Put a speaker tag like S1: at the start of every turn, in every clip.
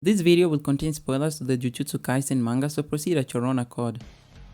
S1: This video will contain spoilers to the Jujutsu Kaisen manga, so proceed at your own accord.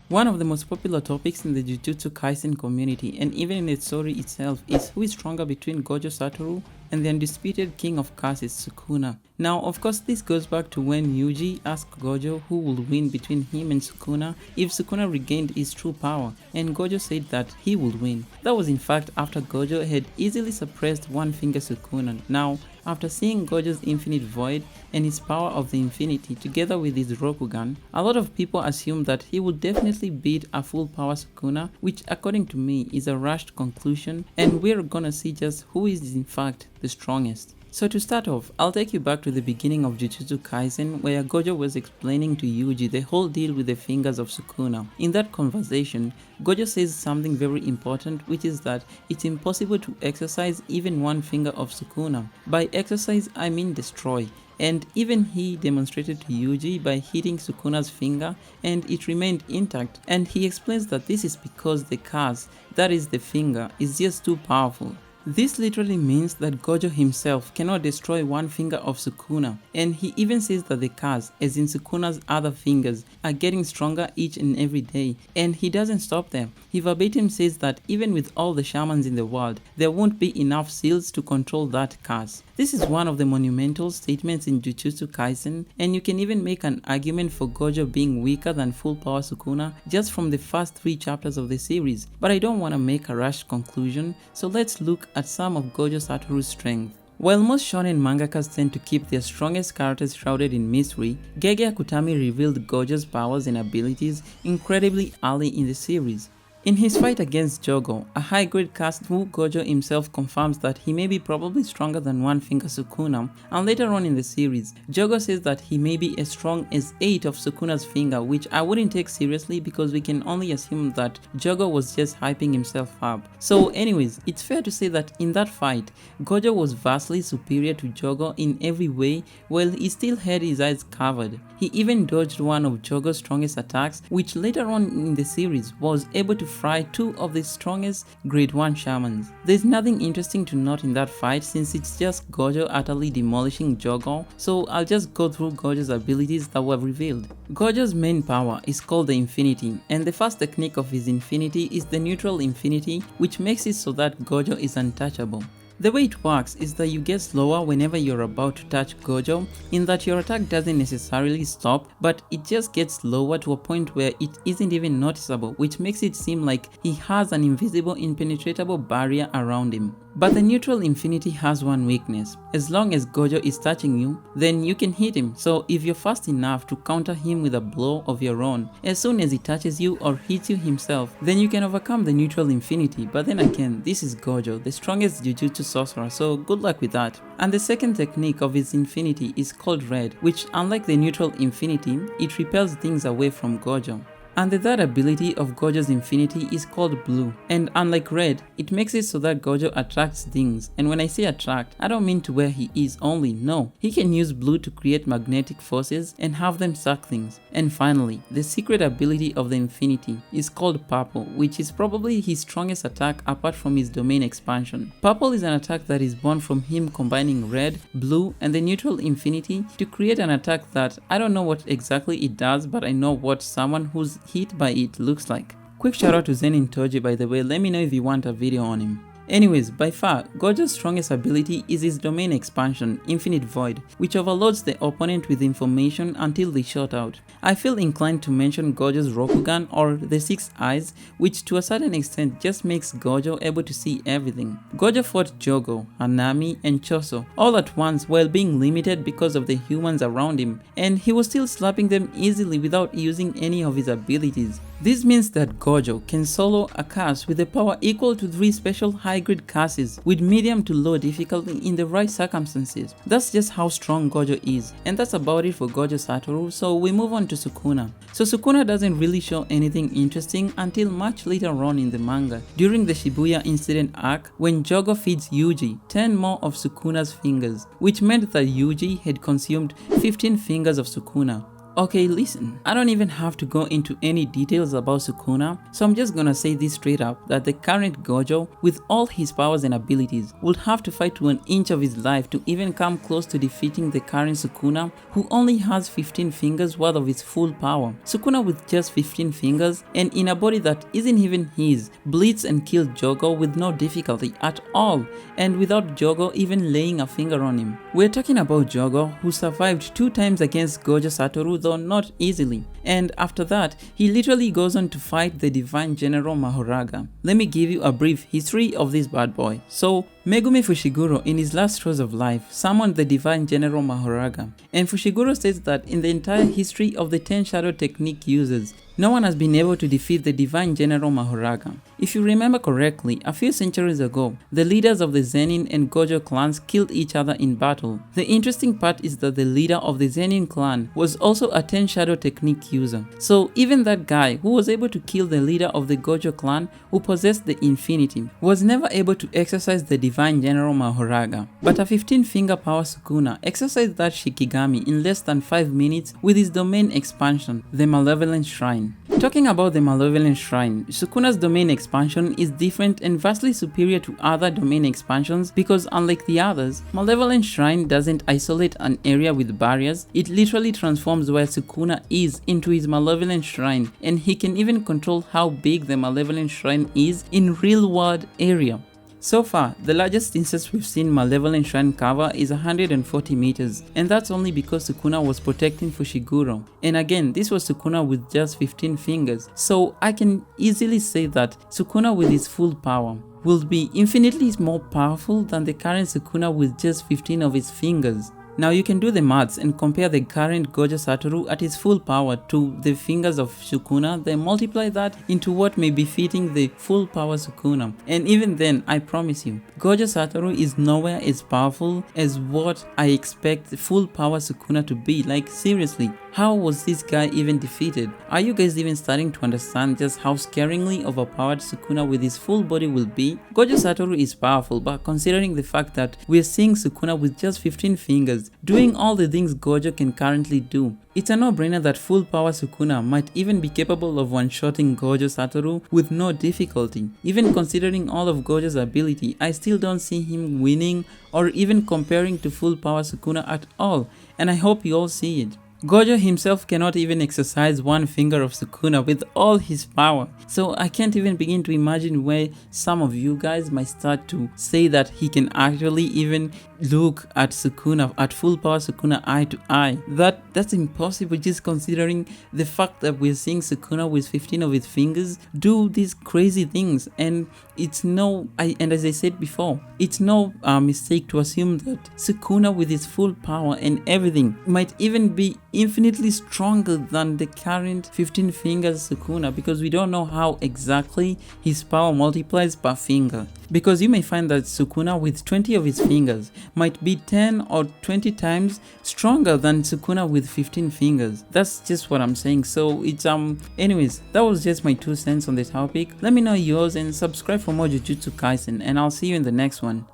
S1: One of the most popular topics in the Jujutsu Kaisen community and even in its story itself is who is stronger between Gojo Satoru and the undisputed king of curses, Sukuna. Now, of course, this goes back to when Yuji asked Gojo who would win between him and Sukuna if Sukuna regained his true power, and Gojo said that he would win. That was in fact after Gojo had easily suppressed One Finger Sukuna. Now, after seeing Gojo's infinite void and his power of the infinity together with his Rokugan, a lot of people assumed that he would definitely beat a full power Sukuna, which according to me is a rushed conclusion, and we're gonna see just who is in fact the strongest. So to start off, I'll take you back to the beginning of Jujutsu Kaisen where Gojo was explaining to Yuji the whole deal with the fingers of Sukuna. In that conversation, Gojo says something very important, which is that it's impossible to exercise even one finger of Sukuna. By exercise, I mean destroy. And even he demonstrated to Yuji by hitting Sukuna's finger and it remained intact, and he explains that this is because the curse, that is the finger, is just too powerful. This literally means that Gojo himself cannot destroy one finger of Sukuna, and he even says that the curse, as in Sukuna's other fingers, are getting stronger each and every day, and he doesn't stop there. He verbatim says that even with all the shamans in the world, there won't be enough seals to control that curse. This is one of the monumental statements in Jujutsu Kaisen, and you can even make an argument for Gojo being weaker than full power Sukuna just from the first 3 chapters of the series, but I don't want to make a rushed conclusion, so let's look at some of Gojo Satoru's strength. While most shonen mangakas tend to keep their strongest characters shrouded in mystery, Gege Akutami revealed Gojo's powers and abilities incredibly early in the series. In his fight against Jogo, a high-grade cast who Gojo himself confirms that he may be probably stronger than One Finger Sukuna, and later on in the series, Jogo says that he may be as strong as 8 of Sukuna's finger, which I wouldn't take seriously because we can only assume that Jogo was just hyping himself up. So anyways, it's fair to say that in that fight, Gojo was vastly superior to Jogo in every way, while he still had his eyes covered. He even dodged one of Jogo's strongest attacks, which later on in the series was able to fry 2 of the strongest grade 1 shamans. There's nothing interesting to note in that fight since it's just Gojo utterly demolishing Jogo, so I'll just go through Gojo's abilities that were revealed. Gojo's main power is called the Infinity, and the first technique of his Infinity is the Neutral Infinity, which makes it so that Gojo is untouchable. The way it works is that you get slower whenever you're about to touch Gojo, in that your attack doesn't necessarily stop, but it just gets slower to a point where it isn't even noticeable, which makes it seem like he has an invisible, impenetrable barrier around him. But the Neutral Infinity has one weakness. As long as Gojo is touching you, then you can hit him, so if you're fast enough to counter him with a blow of your own, as soon as he touches you or hits you himself, then you can overcome the Neutral Infinity. But then again, this is Gojo, the strongest Jujutsu sorcerer, so good luck with that. And the second technique of his Infinity is called Red, which unlike the Neutral Infinity, it repels things away from Gojo. And the third ability of Gojo's Infinity is called Blue, and unlike Red, it makes it so that Gojo attracts things, and when I say attract, I don't mean to where he is only, no. He can use Blue to create magnetic forces and have them suck things. And finally, the secret ability of the Infinity is called Purple, which is probably his strongest attack apart from his domain expansion. Purple is an attack that is born from him combining Red, Blue, and the Neutral Infinity to create an attack that I don't know what exactly it does, but I know what someone who's hit by it looks like. Quick shout out to Zenin Toji, by the way, let me know if you want a video on him. Anyways, by far, Gojo's strongest ability is his domain expansion, Infinite Void, which overloads the opponent with information until they shut out. I feel inclined to mention Gojo's Rokugan or the 6 eyes, which to a certain extent just makes Gojo able to see everything. Gojo fought Jogo, Hanami, and Choso all at once while being limited because of the humans around him, and he was still slapping them easily without using any of his abilities. This means that Gojo can solo a curse with a power equal to 3 special high-grade curses with medium to low difficulty in the right circumstances. That's just how strong Gojo is, and that's about it for Gojo Satoru, so we move on to Sukuna. So Sukuna doesn't really show anything interesting until much later on in the manga, during the Shibuya incident arc when Jogo feeds Yuji 10 more of Sukuna's fingers, which meant that Yuji had consumed 15 fingers of Sukuna. Okay, listen, I don't even have to go into any details about Sukuna, so I'm just gonna say this straight up that the current Gojo, with all his powers and abilities, would have to fight to an inch of his life to even come close to defeating the current Sukuna, who only has 15 fingers worth of his full power. Sukuna with just 15 fingers, and in a body that isn't even his, bleeds and kills Jogo with no difficulty at all, and without Jogo even laying a finger on him. We're talking about Jogo, who survived 2 times against Gojo Satoru, though not easily, and after that, he literally goes on to fight the Divine General Mahoraga. Let me give you a brief history of this bad boy. So, Megumi Fushiguro, in his last throes of life, summoned the Divine General Mahoraga, and Fushiguro states that in the entire history of the 10 Shadow Technique users, no one has been able to defeat the Divine General Mahoraga. If you remember correctly, a few centuries ago, the leaders of the Zenin and Gojo clans killed each other in battle. The interesting part is that the leader of the Zenin clan was also a 10 Shadow Technique user. So even that guy who was able to kill the leader of the Gojo clan who possessed the Infinity was never able to exercise the Divine General Mahoraga. But a 15-finger power Sukuna exercised that Shikigami in less than 5 minutes with his domain expansion, the Malevolent Shrine. Talking about the Malevolent Shrine, Sukuna's domain expansion is different and vastly superior to other domain expansions because unlike the others, Malevolent Shrine doesn't isolate an area with barriers, it literally transforms where Sukuna is into his Malevolent Shrine, and he can even control how big the Malevolent Shrine is in real world area. So far, the largest instance we've seen Malevolent Shrine cover is 140 meters, and that's only because Sukuna was protecting Fushiguro. And again, this was Sukuna with just 15 fingers, so I can easily say that Sukuna with his full power will be infinitely more powerful than the current Sukuna with just 15 of his fingers. Now you can do the maths and compare the current Gojo Satoru at his full power to the fingers of Sukuna, then multiply that into what may be fitting the full power Sukuna. And even then, I promise you, Gojo Satoru is nowhere as powerful as what I expect the full power Sukuna to be. Like seriously, how was this guy even defeated? Are you guys even starting to understand just how scaringly overpowered Sukuna with his full body will be? Gojo Satoru is powerful, but considering the fact that we're seeing Sukuna with just 15 fingers doing all the things Gojo can currently do, it's a no-brainer that full power Sukuna might even be capable of one-shotting Gojo Satoru with no difficulty. Even considering all of Gojo's ability, I still don't see him winning or even comparing to full power Sukuna at all, and I hope you all see it. Gojo himself cannot even exercise one finger of Sukuna with all his power, so I can't even begin to imagine where some of you guys might start to say that he can actually even look at Sukuna, at full power Sukuna eye to eye. That's impossible, just considering the fact that we're seeing Sukuna with 15 of his fingers do these crazy things, and it's and as I said before, it's no mistake to assume that Sukuna with his full power and everything might even be infinitely stronger than the current 15 fingers Sukuna, because we don't know how exactly his power multiplies per finger. Because you may find that Sukuna with 20 of his fingers might be 10 or 20 times stronger than Sukuna with 15 fingers. That's just what I'm saying. So it's anyways, that was just my 2 cents on the topic. Let me know yours and subscribe for more Jujutsu Kaisen, and I'll see you in the next one.